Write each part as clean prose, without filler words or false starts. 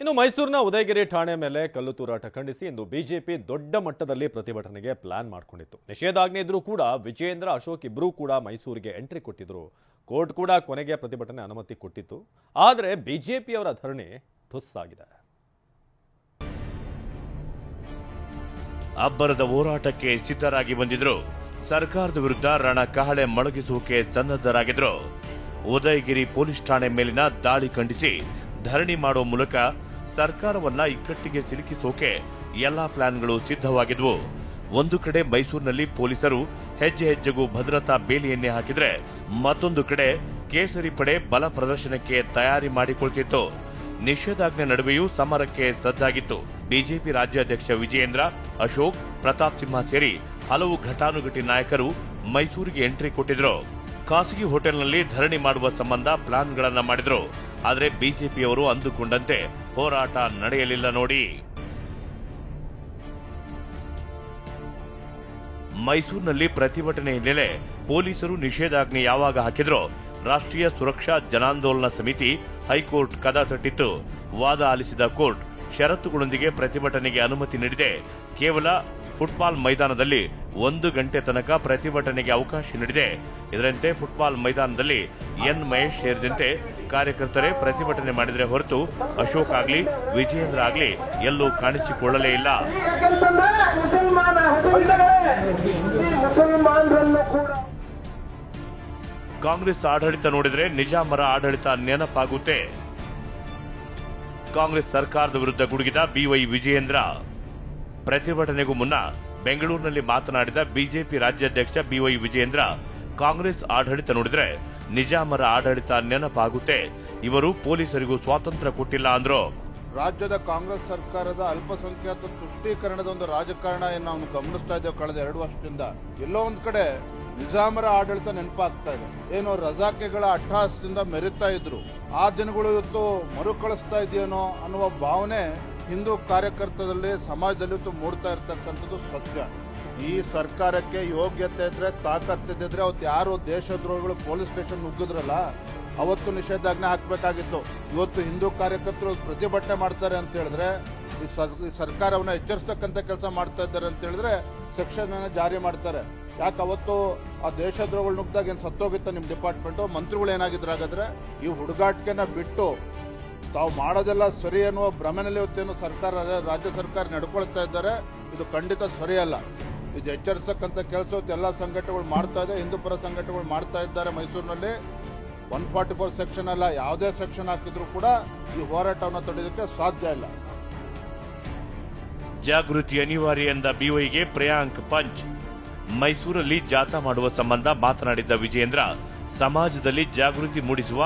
ಇನ್ನು ಮೈಸೂರಿನ ಉದಯಗಿರಿ ಠಾಣೆ ಮೇಲೆ ಕಲ್ಲು ತೂರಾಟ ಖಂಡಿಸಿ ಇಂದು ಬಿಜೆಪಿ ದೊಡ್ಡ ಮಟ್ಟದಲ್ಲಿ ಪ್ರತಿಭಟನೆಗೆ ಪ್ಲಾನ್ ಮಾಡಿಕೊಂಡಿತ್ತು. ನಿಷೇಧಾಜ್ಞೆ ಇದ್ರೂ ಕೂಡ ವಿಜೇಂದ್ರ ಅಶೋಕ್ ಇಬ್ಬರೂ ಕೂಡ ಮೈಸೂರಿಗೆ ಎಂಟ್ರಿ ಕೊಟ್ಟಿದ್ರು. ಕೋರ್ಟ್ ಕೂಡ ಕೊನೆಗೆ ಪ್ರತಿಭಟನೆ ಅನುಮತಿ ಕೊಟ್ಟಿತ್ತು. ಆದರೆ ಬಿಜೆಪಿಯವರ ಧರಣಿ ಠುಸ್ ಆಗಿದೆ. ಅಬ್ಬರದ ಹೋರಾಟಕ್ಕೆ ಸಿದ್ಧರಾಗಿ ಬಂದಿದ್ರು. ಸರ್ಕಾರದ ವಿರುದ್ಧ ರಣಕಹಳೆ ಮೊಳಗಿಸುವುಕೆ ಸನ್ನದ್ಧರಾಗಿದ್ರು. ಉದಯಗಿರಿ ಪೊಲೀಸ್ ಠಾಣೆ ಮೇಲಿನ ದಾಳಿ ಖಂಡಿಸಿ ಧರಣಿ ಮಾಡುವ ಮೂಲಕ ಸರ್ಕಾರವನ್ನ ಇಕ್ಕಟ್ಟಿಗೆ ಸಿಲುಕಿಸೋಕೆ ಎಲ್ಲಾ ಪ್ಲಾನ್ಗಳು ಸಿದ್ಧವಾಗಿದ್ವು. ಒಂದು ಕಡೆ ಮೈಸೂರಿನಲ್ಲಿ ಪೊಲೀಸರು ಹೆಜ್ಜೆ ಹೆಜ್ಜೆಗೂ ಭದ್ರತಾ ಬೇಲಿಯನ್ನೇ ಹಾಕಿದ್ರೆ, ಮತ್ತೊಂದು ಕಡೆ ಕೇಸರಿ ಪಡೆ ಬಲ ಪ್ರದರ್ಶನಕ್ಕೆ ತಯಾರಿ ಮಾಡಿಕೊಳ್ತಿತ್ತು. ನಿಷೇಧಾಜ್ಞೆ ನಡುವೆಯೂ ಸಮರಕ್ಕೆ ಸಜ್ಜಾಗಿತ್ತು. ಬಿಜೆಪಿ ರಾಜ್ಯಾಧ್ಯಕ್ಷ ವಿಜಯೇಂದ್ರ, ಅಶೋಕ್, ಪ್ರತಾಪ್ ಸಿಂಹ ಸೇರಿ ಹಲವು ಘಟಾನುಘಟಿ ನಾಯಕರು ಮೈಸೂರಿಗೆ ಎಂಟ್ರಿ ಕೊಟ್ಟಿದ್ರು. ಖಾಸಗಿ ಹೋಟೆಲ್ನಲ್ಲಿ ಧರಣಿ ಮಾಡುವ ಸಂಬಂಧ ಪ್ಲಾನ್ಗಳನ್ನ ಮಾಡಿದ್ರು. ಆದರೆ ಬಿಜೆಪಿಯವರು ಅಂದುಕೊಂಡಂತೆ ಹೋರಾಟ ನಡೆಯಲಿಲ್ಲ ನೋಡಿ. ಮೈಸೂರಿನಲ್ಲಿ ಪ್ರತಿಭಟನೆ ಹಿನ್ನೆಲೆ ಪೊಲೀಸರು ನಿಷೇಧಾಜ್ಞೆ ಯಾವಾಗ ಹಾಕಿದ್ರೋ ರಾಷ್ಟ್ರೀಯ ಸುರಕ್ಷಾ ಜನಾಂದೋಲನ ಸಮಿತಿ ಹೈಕೋರ್ಟ್ ಕದ ತಟ್ಟಿತ್ತು. ವಾದ ಆಲಿಸಿದ ಕೋರ್ಟ್ ಷರತ್ತುಗಳೊಂದಿಗೆ ಪ್ರತಿಭಟನೆಗೆ ಅನುಮತಿ ನೀಡಿದೆ. ಕೇವಲ ಫುಟ್ಬಾಲ್ ಮೈದಾನದಲ್ಲಿ 1 ಗಂಟೆ ತನಕ ಪ್ರತಿಭಟನೆಗೆ ಅವಕಾಶ ನೀಡಿದೆ. ಇದರಂತೆ ಫುಟ್ಬಾಲ್ ಮೈದಾನದಲ್ಲಿ ಎನ್ ಮಹೇಶ್ ಸೇರಿದಂತೆ ಕಾರ್ಯಕರ್ತರೇ ಪ್ರತಿಭಟನೆ ಮಾಡಿದರೆ ಹೊರತು ಅಶೋಕ್ ಆಗ್ಲಿ ವಿಜಯೇಂದ್ರ ಆಗ್ಲಿ ಎಲ್ಲೂ ಕಾಣಿಸಿಕೊಳ್ಳಲೇ ಇಲ್ಲ. ಕಾಂಗ್ರೆಸ್ ಆಡಳಿತ ನೋಡಿದ್ರೆ ನಿಜಾಮರ ಆಡಳಿತ ನೆನಪಾಗುತ್ತೆ. ಕಾಂಗ್ರೆಸ್ ಸರ್ಕಾರದ ವಿರುದ್ಧ ಗುಡುಗಿದ ಬಿವೈ ವಿಜಯೇಂದ್ರ. ಪ್ರತಿಭಟನೆಗೂ ಮುನ್ನ ಬೆಂಗಳೂರಿನಲ್ಲಿ ಮಾತನಾಡಿದ ಬಿಜೆಪಿ ರಾಜ್ಯಾಧ್ಯಕ್ಷ ಬಿವೈ ವಿಜಯೇಂದ್ರ, ಕಾಂಗ್ರೆಸ್ ಆಡಳಿತ ನೋಡಿದ್ರೆ ನಿಜಾಮರ ಆಡಳಿತ ನೆನಪಾಗುತ್ತೆ. ಇವರು ಪೊಲೀಸರಿಗೂ ಸ್ವಾತಂತ್ರ್ಯ ಕೊಟ್ಟಿಲ್ಲ ಅಂದ್ರು. ರಾಜ್ಯದ ಕಾಂಗ್ರೆಸ್ ಸರ್ಕಾರದ ಅಲ್ಪಸಂಖ್ಯಾತ ತುಷ್ಟೀಕರಣದ ಒಂದು ರಾಜಕಾರಣ ನಾವು ಗಮನಿಸ್ತಾ ಇದ್ದೇವೆ ಕಳೆದ 2 ವರ್ಷದಿಂದ. ಎಲ್ಲೋ ಒಂದ್ ಕಡೆ ನಿಜಾಮರ ಆಡಳಿತ ನೆನಪಾಗ್ತಾ ಇದೆ. ಏನೋ ರಜಾಕೆಗಳ ಅಟ್ಟಹಾಸದಿಂದ ಮೆರೀತಾ ಇದ್ರು. ಆ ದಿನಗಳು ಇವತ್ತು ಮರುಕಳಿಸ್ತಾ ಇದೆಯೇನೋ ಅನ್ನುವ ಭಾವನೆ ಹಿಂದೂ ಕಾರ್ಯಕರ್ತರಲ್ಲಿ ಸಮಾಜದಲ್ಲಿ ಮೂಡ್ತಾ ಇರ್ತಕ್ಕಂಥದ್ದು ಸತ್ಯ. ಈ ಸರ್ಕಾರಕ್ಕೆ ಯೋಗ್ಯತೆ ಇದ್ರೆ ತಾಕತ್ತಿದ್ರೆ ಅವತ್ತು ಯಾರು ದೇಶದ್ರೋಹಿಗಳು ಪೊಲೀಸ್ ಸ್ಟೇಷನ್ ನುಗ್ಗಿದ್ರಲ್ಲ ಅವತ್ತು ನಿಷೇಧಾಜ್ಞೆ ಹಾಕಬೇಕಾಗಿತ್ತು. ಇವತ್ತು ಹಿಂದೂ ಕಾರ್ಯಕರ್ತರು ಪ್ರತಿಭಟನೆ ಮಾಡ್ತಾರೆ ಅಂತ ಹೇಳಿದ್ರೆ ಈ ಸರ್ಕಾರವನ್ನ ಎಚ್ಚರಿಸತಕ್ಕಂಥ ಕೆಲಸ ಮಾಡ್ತಾ ಇದ್ದಾರೆ ಅಂತ ಹೇಳಿದ್ರೆ ಸೆಕ್ಷನ್ ಅನ್ನ ಜಾರಿ ಮಾಡ್ತಾರೆ. ಯಾಕೆ ಅವತ್ತು ಆ ದೇಶದ್ರೋಹಿಗಳು ನುಗ್ಗಿದಾಗ ಏನ್ ಸತ್ತೋಗಿತ್ತ ನಿಮ್ ಡಿಪಾರ್ಟ್ಮೆಂಟ್ ಮಂತ್ರಿಗಳು ಏನಾಗಿದ್ರು? ಹಾಗಾದ್ರೆ ಈ ಹುಡುಗಾಟಿಕೆನ ಬಿಟ್ಟು ತಾವು ಮಾಡೋದೆಲ್ಲ ಸರಿ ಅನ್ನುವ ಭ್ರಮೆನಲ್ಲಿ ಇವತ್ತೇನು ಸರ್ಕಾರ ರಾಜ್ಯ ಸರ್ಕಾರ ನಡ್ಕೊಳ್ತಾ ಇದ್ದಾರೆ. ಇದು ಖಂಡಿತ ಸರಿಯಲ್ಲ. ಇದು ಎಚ್ಚರಿಸತಕ್ಕಂಥ ಕೆಲಸ ಎಲ್ಲ ಸಂಘಟನೆಗಳು ಮಾಡ್ತಾ ಇದೆ. ಹಿಂದೂ ಪರ ಸಂಘಟನೆಗಳು ಮಾಡ್ತಾ ಇದ್ದಾರೆ. ಮೈಸೂರಿನಲ್ಲಿ 144 ಸೆಕ್ಷನ್ ಅಲ್ಲ, ಯಾವುದೇ ಸೆಕ್ಷನ್ ಹಾಕಿದ್ರು ಕೂಡ ಈ ಹೋರಾಟವನ್ನು ತಡೆಯೋದಕ್ಕೆ ಸಾಧ್ಯ ಇಲ್ಲ. ಜಾಗೃತಿ ಅನಿವಾರ್ಯ ಎಂದ ಬಿವೈಗೆ ಪ್ರಿಯಾಂಕ್ ಪಂಚ್. ಮೈಸೂರಲ್ಲಿ ಜಾಥಾ ಮಾಡುವ ಸಂಬಂಧ ಮಾತನಾಡಿದ್ದ ವಿಜಯೇಂದ್ರ, ಸಮಾಜದಲ್ಲಿ ಜಾಗೃತಿ ಮೂಡಿಸುವ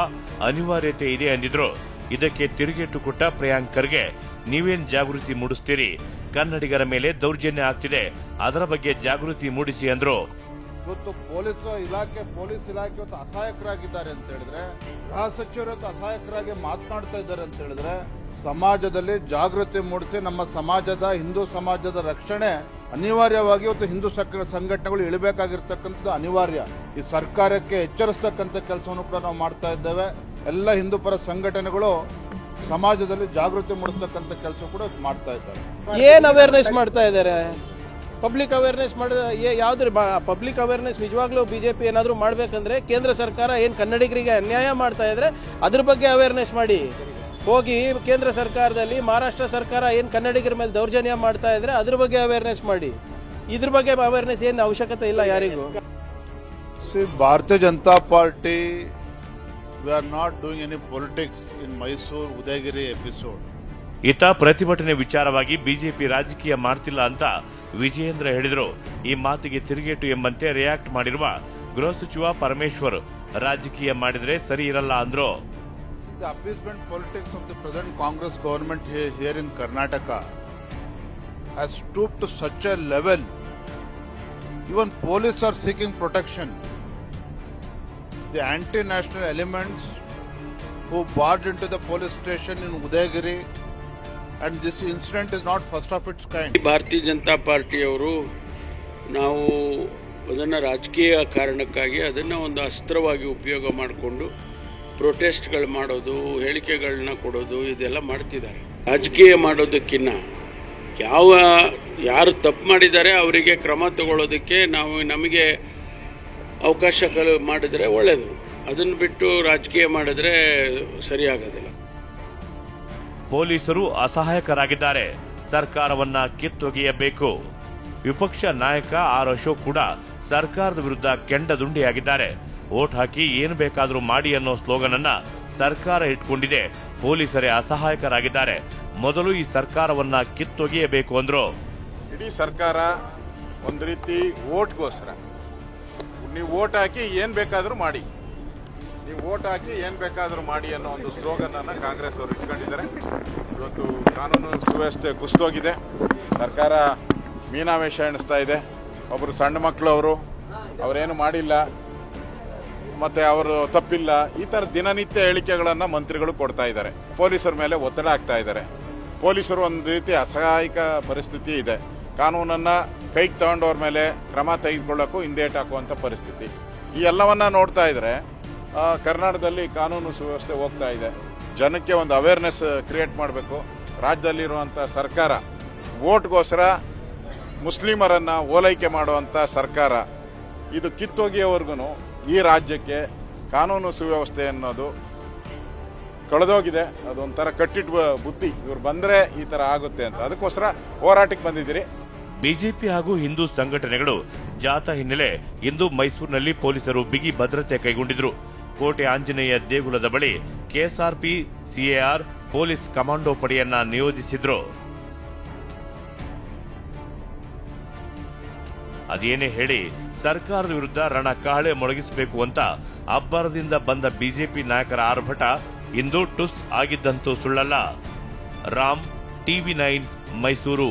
ಅನಿವಾರ್ಯತೆ ಇದೆ ಎಂದಿದ್ರು. ಇದಕ್ಕೆ ತಿರುಗೇಟು ಕೊಟ್ಟ ಪ್ರಿಯಾಂಕ್ ಖರ್ಗೆ, ನೀವೇನ್ ಜಾಗೃತಿ ಮೂಡಿಸ್ತೀರಿ? ಕನ್ನಡಿಗರ ಮೇಲೆ ದೌರ್ಜನ್ಯ ಆಗ್ತಿದೆ, ಅದರ ಬಗ್ಗೆ ಜಾಗೃತಿ ಮೂಡಿಸಿ ಅಂದ್ರು. ಇವತ್ತು ಪೊಲೀಸ್ ಇಲಾಖೆ ಇವತ್ತು ಅಸಹಾಯಕರಾಗಿದ್ದಾರೆ ಅಂತ ಹೇಳಿದ್ರೆ, ಗೃಹ ಸಚಿವರು ಇವತ್ತು ಅಸಹಾಯಕರಾಗಿ ಮಾತನಾಡ್ತಾ ಇದ್ದಾರೆ ಅಂತ ಹೇಳಿದ್ರೆ, ಸಮಾಜದಲ್ಲಿ ಜಾಗೃತಿ ಮೂಡಿಸಿ ನಮ್ಮ ಸಮಾಜದ ಹಿಂದೂ ಸಮಾಜದ ರಕ್ಷಣೆ ಅನಿವಾರ್ಯವಾಗಿ ಇವತ್ತು ಹಿಂದೂ ಸಂಘಟನೆಗಳು ಇಳಬೇಕಾಗಿರ್ತಕ್ಕಂಥದ್ದು ಅನಿವಾರ್ಯ. ಈ ಸರ್ಕಾರಕ್ಕೆ ಎಚ್ಚರಿಸತಕ್ಕಂಥ ಕೆಲಸವನ್ನು ಕೂಡ ನಾವು ಮಾಡ್ತಾ ಇದ್ದೇವೆ. ಎಲ್ಲ ಹಿಂದೂ ಪರ ಸಂಘಟನೆಗಳು ಸಮಾಜದಲ್ಲಿ ಜಾಗೃತಿ ಮೂಡಿಸತಕ್ಕಂಥ ಕೆಲಸ ಕೂಡ ಮಾಡ್ತಾ ಇದ್ದಾರೆ. ಏನ್ ಅವೇರ್ನೆಸ್ ಮಾಡ್ತಾ ಇದ್ದಾರೆ? ಪಬ್ಲಿಕ್ ಅವೇರ್ನೆಸ್ ಯಾವ್ದ್ರ ಪಬ್ಲಿಕ್ ಅವೇರ್ನೆಸ್ ನಿಜವಾಗ್ಲೂ ಬಿಜೆಪಿ ಏನಾದ್ರು ಮಾಡ್ಬೇಕಂದ್ರೆ ಕೇಂದ್ರ ಸರ್ಕಾರ ಏನ್ ಕನ್ನಡಿಗರಿಗೆ ಅನ್ಯಾಯ ಮಾಡ್ತಾ ಇದ್ರೆ ಅದ್ರ ಬಗ್ಗೆ ಅವೇರ್ನೆಸ್ ಮಾಡಿ. ಹೋಗಿ ಕೇಂದ್ರ ಸರ್ಕಾರದಲ್ಲಿ ಮಹಾರಾಷ್ಟ್ರ ಸರ್ಕಾರ ಏನ್ ಕನ್ನಡಿಗರ ಮೇಲೆ ದೌರ್ಜನ್ಯ ಮಾಡ್ತಾ ಇದ್ರೆ ಅದ್ರ ಬಗ್ಗೆ ಅವೇರ್ನೆಸ್ ಮಾಡಿ. ಇದ್ರ ಬಗ್ಗೆ ಅವೇರ್ನೆಸ್ ಏನ್ ಅವಶ್ಯಕತೆ ಇಲ್ಲ ಯಾರಿಗೂ. ಭಾರತೀಯ Janata party we are not doing any politics in Mysuru Udayagiri episode. ಇತ್ತ ಪ್ರತಿಭಟನೆ ವಿಚಾರವಾಗಿ ಬಿಜೆಪಿ ರಾಜಕೀಯ ಮಾಡ್ತಿಲ್ಲ ಅಂತ ವಿಜಯೇಂದ್ರ ಹೇಳಿದ್ರು. ಈ ಮಾತಿಗೆ ತಿರುಗೇಟು ಎಂಬಂತೆ ರಿಯಾಕ್ಟ್ ಮಾಡಿರುವ ಗೃಹ ಸಚಿವ ಪರಮೇಶ್ವರ್, ರಾಜಕೀಯ ಮಾಡಿದ್ರೆ ಸರಿ ಇರಲ್ಲ ಅಂದ್ರು. The appeasement politics of the present Congress government here in Karnataka has stooped to such a level. Even police are seeking protection. The anti-national elements who barged into the police station in Udayagiri, and this incident is not first of its kind. ಭಾರತೀಯ ಜನತಾ ಪಾರ್ಟಿಯವರು ನಾವು ಅದನ್ನು ರಾಜಕೀಯ ಕಾರಣಕ್ಕಾಗಿ ಅದನ್ನು ಒಂದು ಅಸ್ತ್ರವಾಗಿ ಉಪಯೋಗ ಮಾಡಿಕೊಂಡು ಪ್ರೊಟೆಸ್ಟ್ಗಳು ಮಾಡೋದು, ಹೇಳಿಕೆಗಳನ್ನ ಕೊಡೋದು, ಇದೆಲ್ಲ ಮಾಡ್ತಿದ್ದಾರೆ. ರಾಜಕೀಯ ಮಾಡೋದಕ್ಕಿಂತ ಯಾರು ತಪ್ಪು ಮಾಡಿದ್ದಾರೆ ಅವರಿಗೆ ಕ್ರಮ ತಗೊಳ್ಳೋದಕ್ಕೆ ನಮಗೆ ಅವಕಾಶ ಮಾಡಿದ್ರೆ ಒಳ್ಳೆಯದು. ಅದನ್ನು ಬಿಟ್ಟು ರಾಜಕೀಯ ಮಾಡಿದ್ರೆ ಸರಿಯಾಗೋದಿಲ್ಲ. ಪೊಲೀಸರು ಅಸಹಾಯಕರಾಗಿದ್ದಾರೆ, ಸರ್ಕಾರವನ್ನ ಕಿತ್ತೊಗೆಯಬೇಕು. ವಿಪಕ್ಷ ನಾಯಕ ಆರ್ ಅಶೋಕ್ ಕೂಡ ಸರ್ಕಾರದ ವಿರುದ್ಧ ಕೆಂಡದುಂಡಿಯಾಗಿದ್ದಾರೆ. ವೋಟ್ ಹಾಕಿ ಏನು ಬೇಕಾದರೂ ಮಾಡಿ ಅನ್ನೋ ಸ್ಲೋಗನ್ ಅನ್ನ ಸರ್ಕಾರ ಇಟ್ಕೊಂಡಿದೆ, ಪೊಲೀಸರೇ ಅಸಹಾಯಕರಾಗಿದ್ದಾರೆ. ಮೊದಲು ಈ ಸರ್ಕಾರವನ್ನ ಕಿತ್ತೊಗೆಯಬೇಕು ಅಂದ್ರು. ಇಡೀ ಸರ್ಕಾರ ಒಂದು ರೀತಿ ವೋಟ್ಗೋಸ್ಕರ, ನೀವು ವೋಟ್ ಹಾಕಿ ಏನು ಬೇಕಾದರೂ ಮಾಡಿ, ನೀವು ವೋಟ್ ಹಾಕಿ ಏನು ಬೇಕಾದರೂ ಮಾಡಿ ಅನ್ನೋ ಒಂದು ಸ್ಲೋಗನ್ ಅನ್ನು ಕಾಂಗ್ರೆಸ್ ಅವರು ಇಟ್ಕೊಂಡಿದ್ದಾರೆ. ಇವತ್ತು ಕಾನೂನು ಸುವ್ಯವಸ್ಥೆ ಕುಸಿದೋಗಿದೆ, ಸರ್ಕಾರ ಮೀನಾವೇಶ ಎಣಿಸ್ತಾ ಇದೆ. ಒಬ್ಬರು ಸಣ್ಣ ಮಕ್ಕಳು ಅವರೇನು ಮಾಡಿಲ್ಲ, ಮತ್ತು ಅವರು ತಪ್ಪಿಲ್ಲ, ಈ ಥರ ದಿನನಿತ್ಯ ಹೇಳಿಕೆಗಳನ್ನು ಮಂತ್ರಿಗಳು ಕೊಡ್ತಾ ಇದ್ದಾರೆ. ಪೊಲೀಸರ ಮೇಲೆ ಒತ್ತಡ ಆಗ್ತಾ ಇದ್ದಾರೆ. ಪೊಲೀಸರು ಒಂದು ರೀತಿ ಅಸಹಾಯಕ ಪರಿಸ್ಥಿತಿ ಇದೆ. ಕಾನೂನನ್ನು ಕೈಗೆ ತಗೊಂಡವ್ರ ಮೇಲೆ ಕ್ರಮ ತೆಗೆದುಕೊಳ್ಳೋಕ್ಕೂ ಹಿಂದೇಟು ಹಾಕುವಂಥ ಪರಿಸ್ಥಿತಿ. ಈ ಎಲ್ಲವನ್ನ ನೋಡ್ತಾ ಇದ್ರೆ ಕರ್ನಾಟಕದಲ್ಲಿ ಕಾನೂನು ಸುವ್ಯವಸ್ಥೆ ಹೋಗ್ತಾ ಇದೆ. ಜನಕ್ಕೆ ಒಂದು ಅವೇರ್ನೆಸ್ ಕ್ರಿಯೇಟ್ ಮಾಡಬೇಕು. ರಾಜ್ಯದಲ್ಲಿರುವಂಥ ಸರ್ಕಾರ ವೋಟ್ಗೋಸ್ಕರ ಮುಸ್ಲಿಮರನ್ನು ಓಲೈಕೆ ಮಾಡುವಂಥ ಸರ್ಕಾರ, ಇದು ಕಿತ್ತೊಗೆಯವರೆಗೂ ಈ ರಾಜ್ಯಕ್ಕೆ ಕಾನೂನು ಸುವ್ಯವಸ್ಥೆ ಅನ್ನೋದು ಕಳೆದೋಗಿದೆ. ಅದೊಂಥರ ಕಟ್ಟಿಟ್ಟ ಬುದ್ಧಿ, ಇವ್ರು ಬಂದರೆ ಈ ಥರ ಆಗುತ್ತೆ ಅಂತ. ಅದಕ್ಕೋಸ್ಕರ ಹೋರಾಟಕ್ಕೆ ಬಂದಿದ್ದೀರಿ. ಬಿಜೆಪಿ ಹಾಗೂ ಹಿಂದೂ ಸಂಘಟನೆಗಳು ಜಾಥಾ ಹಿನ್ನೆಲೆ ಇಂದು ಮೈಸೂರಿನಲ್ಲಿ ಪೊಲೀಸರು ಬಿಗಿ ಭದ್ರತೆ ಕೈಗೊಂಡಿದ್ರು. ಕೋಟೆ ಆಂಜನೇಯ ದೇಗುಲದ ಬಳಿ ಕೆಎಸ್ಆರ್ಪಿ, ಸಿಎಆರ್, ಪೊಲೀಸ್ ಕಮಾಂಡೋ ಪಡೆಯನ್ನ ನಿಯೋಜಿಸಿದ್ರು. ಅದೇನೇ ಹೇಳಿ ಸರ್ಕಾರದ ವಿರುದ್ಧ ರಣಕಹಳೆ ಮೊಳಗಿಸಬೇಕು ಅಂತ ಅಬ್ಬರದಿಂದ ಬಂದ ಬಿಜೆಪಿ ನಾಯಕರ ಆರ್ಭಟ ಇಂದು ಟುಸ್ ಆಗಿದ್ದಂತೂ ಸುಳ್ಳಲ್ಲ. ರಾಮ್, ಟಿವಿ9, ಮೈಸೂರು.